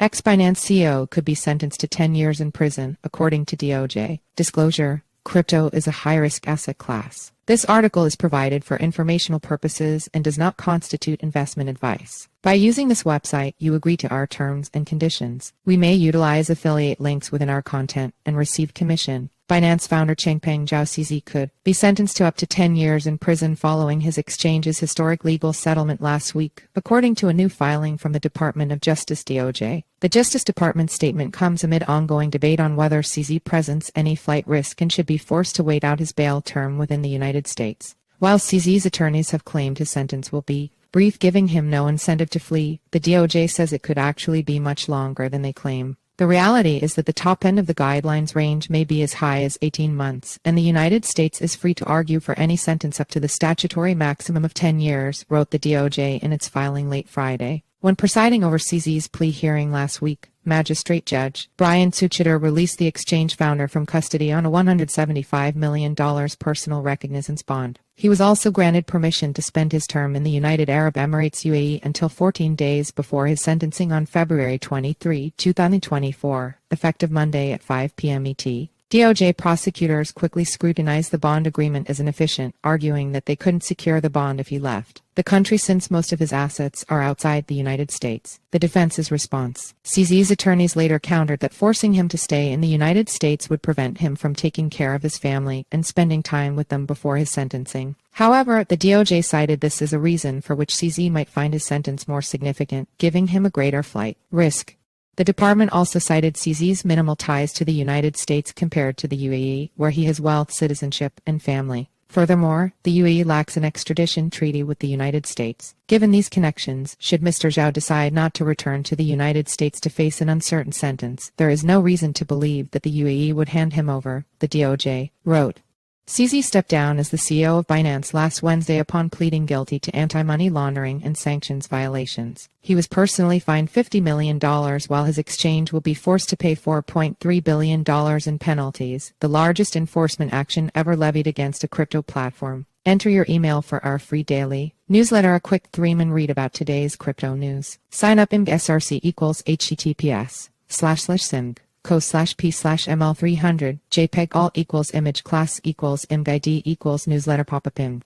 Ex-Binance CEO could be sentenced to 10 years in prison, according to DOJ. Disclosure: crypto is a high-risk asset class. This article is provided for informational purposes and does not constitute investment advice. By using this website, you agree to our terms and conditions. We may utilize affiliate links within our content and receive commission. Binance founder Changpeng Zhao CZ could be sentenced to up to 10 years in prison following his exchange's historic legal settlement last week, according to a new filing from the Department of Justice DOJ. The Justice Department statement comes amid ongoing debate on whether CZ presents any flight risk and should be forced to wait out his bail term within the United States. While CZ's attorneys have claimed his sentence will be brief, giving him no incentive to flee, the DOJ says it could actually be much longer than they claim. The reality is that the top end of the guidelines range may be as high as 18 months, and the United States is free to argue for any sentence up to the statutory maximum of 10 years, wrote the DOJ in its filing late Friday. When presiding over CZ's plea hearing last week, Magistrate Judge Brian Tsuchida released the exchange founder from custody on a $175 million personal recognizance bond. He was also granted permission to spend his term in the United Arab Emirates UAE until 14 days before his sentencing on February 23, 2024, effective Monday at 5 p.m. ET. DOJ prosecutors quickly scrutinized the bond agreement as inefficient, arguing that they couldn't secure the bond if he left the country since most of his assets are outside the United States. The defense's response: CZ's attorneys later countered that forcing him to stay in the United States would prevent him from taking care of his family and spending time with them before his sentencing. However, the DOJ cited this as a reason for which CZ might find his sentence more significant, giving him a greater flight risk. The department also cited CZ's minimal ties to the United States compared to the UAE, where he has wealth, citizenship, and family. Furthermore, the UAE lacks an extradition treaty with the United States. Given these connections, should Mr. Zhao decide not to return to the United States to face an uncertain sentence, there is no reason to believe that the UAE would hand him over, the DOJ wrote. CZ stepped down as the CEO of Binance last Wednesday upon pleading guilty to anti-money laundering and sanctions violations. He was personally fined $50 million while his exchange will be forced to pay $4.3 billion in penalties, the largest enforcement action ever levied against a crypto platform. Enter your email for our free daily newsletter, a quick 3-minute read about today's crypto news. Sign up SRC equals https://simg. co/p/ml300 jpeg alt equals image class equals imgid equals newsletter pop-up img.